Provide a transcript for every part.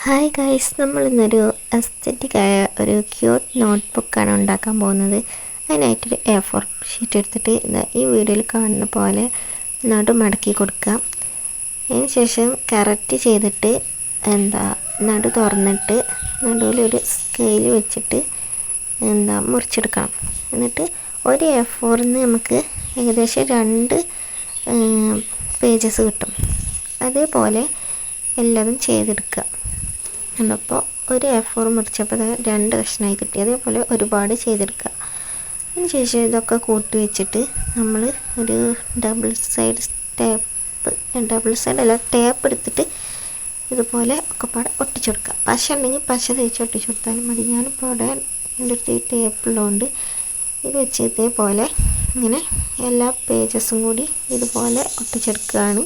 Hi guys, നമ്മളിന്നൊരു അസ്തറ്റിക്കായ ഒരു cute നോട്ട്ബുക്കാണ് ഉണ്ടാക്കാൻ പോകുന്നത്. അതിനായിട്ടൊരു A4 ഷീറ്റ് എടുത്തിട്ട് ഈ വീഡിയോയിൽ കാണുന്ന പോലെ നടു മടക്കി കൊടുക്കുക. അതിന് ശേഷം കറക്റ്റ് ചെയ്തിട്ട് നടു തുറന്നിട്ട് നടുവിലൊരു സ്കെയിൽ വെച്ചിട്ട് മുറിച്ചെടുക്കണം. എന്നിട്ട് ഒരു A4ന്ന് നമുക്ക് ഏകദേശം 2 പേജസ് കിട്ടും. അതേപോലെ എല്ലാതും ചെയ്തെടുക്കുക. അപ്പോൾ ഒരു A4 മുറിച്ചപ്പോൾ 2 കഷ്ണമായി കിട്ടി. അതേപോലെ ഒരുപാട് ചെയ്തെടുക്കുക. അതിന് ശേഷം ഇതൊക്കെ കൂട്ടി വെച്ചിട്ട് നമ്മൾ ഒരു ഡബിൾ സൈഡ് ടേപ്പ് എടുത്തിട്ട് ഇതുപോലെ ഒക്കെ പാടെ ഒട്ടിച്ചെടുക്കുക. പശ ഉണ്ടെങ്കിൽ പശ തേച്ച് ഒട്ടിച്ചു കൊടുത്താലും മതി. ഞാനിപ്പോൾ ഇവിടെ എൻ്റെ അടുത്ത് ഈ ടേപ്പുള്ളതുകൊണ്ട് ഇത് വെച്ച് ഇതേപോലെ ഇങ്ങനെ എല്ലാ പേജസും കൂടി ഇതുപോലെ ഒട്ടിച്ചെടുക്കുകയാണ്.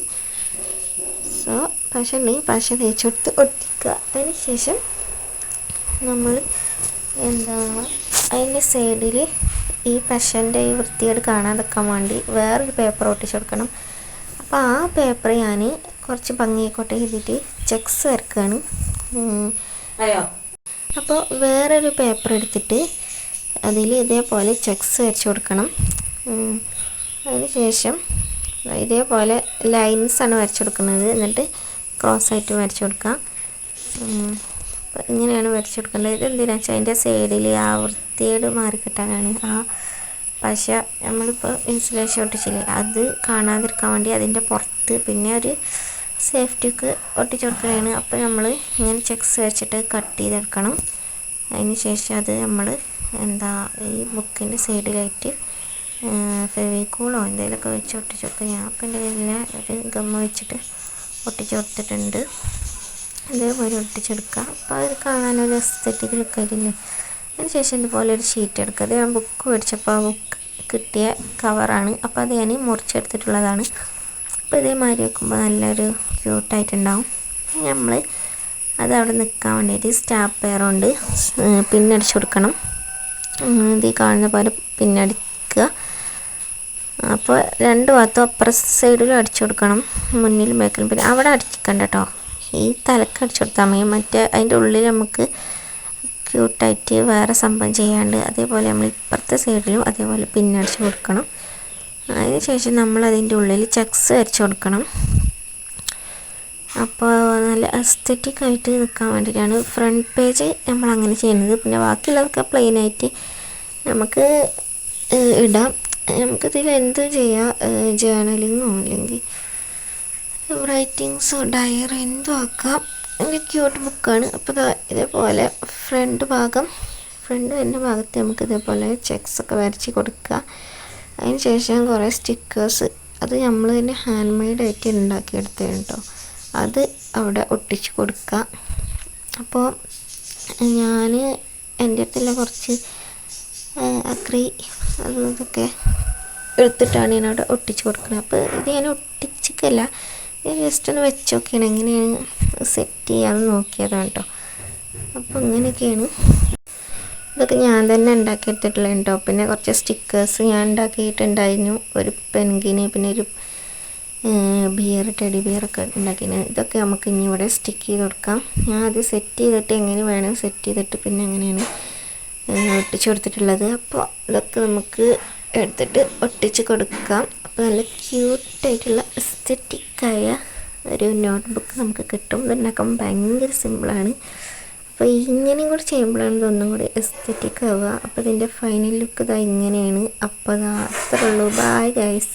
സോ പശ ഉണ്ടെങ്കിൽ പശ തേച്ചെടുത്ത് ഒട്ടിക്കുക. അതിന് ശേഷം നമ്മൾ അതിൻ്റെ സൈഡിൽ ഈ പശൻ്റെ ഈ വൃത്തികേട് കാണാതെക്കാൻ വേണ്ടി വേറൊരു പേപ്പർ ഒട്ടിച്ചെടുക്കണം. അപ്പോൾ ആ പേപ്പർ ഞാൻ കുറച്ച് ഭംഗിയായിക്കോട്ടെ എഴുതിയിട്ട് ചെക്സ് വരക്കുകയാണ്. അപ്പോൾ വേറൊരു പേപ്പർ എടുത്തിട്ട് അതിൽ ഇതേപോലെ ചെക്സ് വരച്ച് കൊടുക്കണം. അതിന് ശേഷം ഇതേപോലെ ലൈൻസാണ് വരച്ച് കൊടുക്കുന്നത്. എന്നിട്ട് ക്രോസ് ആയിട്ട് വരച്ച് കൊടുക്കാം. ഇങ്ങനെയാണ് വരച്ച് കൊടുക്കേണ്ടത്. ഇത് എന്തിനാണെന്ന് വെച്ചാൽ അതിൻ്റെ സൈഡിൽ ആ വൃത്തിയേട് മാറിക്കിട്ടാനാണ്. ആ പശ നമ്മളിപ്പോൾ ഇൻസുലേഷൻ ഒട്ടിച്ചില്ലേ, അത് കാണാതിരിക്കാൻ വേണ്ടി അതിൻ്റെ പുറത്ത് പിന്നെ ഒരു സേഫ്റ്റിക്ക് ഒട്ടിച്ച് കൊടുക്കുകയാണ്. അപ്പോൾ നമ്മൾ ഇങ്ങനെ ചെക്സ് വെച്ചിട്ട് കട്ട് ചെയ്തെടുക്കണം. അതിന് ശേഷം അത് നമ്മൾ ഈ ബുക്കിൻ്റെ സൈഡിലായിട്ട് ഫെവിക്കോളോ എന്തെങ്കിലുമൊക്കെ വെച്ച് ഒട്ടിച്ച് കൊടുക്കുക. ഞാൻ അപ്പം എൻ്റെ കയ്യിൽ ഒരു ഗമ്മ വെച്ചിട്ട് ഒട്ടിച്ച് കൊടുത്തിട്ടുണ്ട്. ഇതേപോലെ ഒട്ടിച്ചെടുക്കുക. അപ്പോൾ അത് കാണാനൊരു എസ്തെറ്റിക് ലുക്കായിട്ടില്ലേ. അതിന് ശേഷം ഇതുപോലെ ഒരു ഷീറ്റ് എടുക്കുക. അത് ഞാൻ ബുക്ക് മേടിച്ചപ്പോൾ ആ ബുക്ക് കിട്ടിയ കവറാണ്. അപ്പോൾ അത് ഞാൻ മുറിച്ചെടുത്തിട്ടുള്ളതാണ്. അപ്പോൾ ഇതേമാതിരി വെക്കുമ്പോൾ നല്ലൊരു ക്യൂട്ടായിട്ടുണ്ടാവും. നമ്മൾ അത് അവിടെ നിൽക്കാൻ വേണ്ടിയിട്ട് സ്റ്റാപ്ലെയർ കൊണ്ട് പിന്നടിച്ച് കൊടുക്കണം. ഇത് കാണുന്ന പോലെ പിന്നടിക്കുക. അപ്പോൾ 2 ഭാഗത്തും അപ്പുറ സൈഡിലും അടിച്ചു കൊടുക്കണം, മുന്നിലും ബാക്കിലും. പിന്നെ അവിടെ അടിക്കണ്ട കേട്ടോ, ഈ തലക്ക് അടിച്ചു കൊടുത്താൽ മതി. മറ്റേ അതിൻ്റെ ഉള്ളിൽ നമുക്ക് ക്യൂട്ടായിട്ട് വേറെ സംഭവം ചെയ്യാണ്ട്. അതേപോലെ നമ്മൾ ഇപ്പുറത്തെ സൈഡിലും അതേപോലെ പിന്നടിച്ച് കൊടുക്കണം. അതിന് ശേഷം നമ്മൾ അതിൻ്റെ ഉള്ളിൽ ചെക്സ് വരച്ച് കൊടുക്കണം. അപ്പോൾ നല്ല എസ്തെറ്റിക് ആയിട്ട് നിൽക്കാൻ വേണ്ടിയിട്ടാണ് ഫ്രണ്ട് പേജ് നമ്മൾ അങ്ങനെ ചെയ്യുന്നത്. പിന്നെ ബാക്കിയുള്ളതൊക്കെ പ്ലെയിനായിട്ട് നമുക്ക് ഇടാം. നമുക്കിതിൽ എന്തും ചെയ്യാം, ജേർണലിങ്ങോ അല്ലെങ്കിൽ റൈറ്റിങ്സോ ഡയറി എന്തും ആക്കാം. ഒരു ക്യൂട്ട് ബുക്കാണ്. അപ്പോൾ ഇതേപോലെ ഫ്രണ്ട് വരുന്ന ഭാഗത്ത് നമുക്ക് ഇതേപോലെ ചെക്സൊക്കെ വരച്ച് കൊടുക്കുക. അതിന് ശേഷം കുറേ സ്റ്റിക്കേഴ്സ്, അത് നമ്മൾ തന്നെ ഹാൻഡ് മെയ്ഡായിട്ട് ഉണ്ടാക്കിയെടുത്തതാണ് കേട്ടോ. അത് അവിടെ ഒട്ടിച്ച് കൊടുക്കുക. അപ്പോൾ ഞാൻ എൻ്റെ അടുത്തുള്ള കുറച്ച് അക്രി അതൊക്കെ എടുത്തിട്ടാണ് ഞാനവിടെ ഒട്ടിച്ച് കൊടുക്കുന്നത്. അപ്പോൾ ഇത് ഞാൻ ഒട്ടിച്ചിക്കല്ല, ജസ്റ്റ് ഒന്ന് വെച്ച് നോക്കിയാണ് എങ്ങനെയാണ് സെറ്റ് ചെയ്യാമെന്ന് നോക്കിയതാണ് കേട്ടോ. അപ്പോൾ ഇങ്ങനെയൊക്കെയാണ്. ഇതൊക്കെ ഞാൻ തന്നെ ഉണ്ടാക്കിയെടുത്തിട്ടുള്ളത് കേട്ടോ. പിന്നെ കുറച്ച് സ്റ്റിക്കേഴ്സ് ഞാൻ ഉണ്ടാക്കിയിട്ടുണ്ടായിരുന്നു. ഒരു പെൻഗിന്, പിന്നെ ഒരു ടെഡി ബിയറൊക്കെ ഉണ്ടാക്കിയിരുന്നു. ഇതൊക്കെ നമുക്ക് ഇനി ഇവിടെ സ്റ്റിക്ക് ചെയ്ത് കൊടുക്കാം. ഞാൻ അത് സെറ്റ് ചെയ്തിട്ട് എങ്ങനെ വേണം സെറ്റ് ചെയ്തിട്ട് പിന്നെ അങ്ങനെയാണ് ഒട്ടിച്ച് കൊടുത്തിട്ടുള്ളത്. അപ്പോൾ ഇതൊക്കെ നമുക്ക് എടുത്തിട്ട് ഒട്ടിച്ച് കൊടുക്കാം. അപ്പോൾ നല്ല ക്യൂട്ടായിട്ടുള്ള എസ്തെറ്റിക്കായ ഒരു നോട്ട്ബുക്ക് നമുക്ക് കിട്ടും. ഇതുണ്ടാക്കാൻ ഭയങ്കര സിമ്പിളാണ്. അപ്പോൾ ഇങ്ങനെയും കൂടി ചെയ്യുമ്പോഴാണ് ഇതൊന്നും കൂടി എസ്തെറ്റിക് ആവുക. അപ്പോൾ ഇതിൻ്റെ ഫൈനൽ ലുക്ക് ഇങ്ങനെയാണ്. അപ്പോൾ അത്രേ ഉള്ളൂ. Bye guys.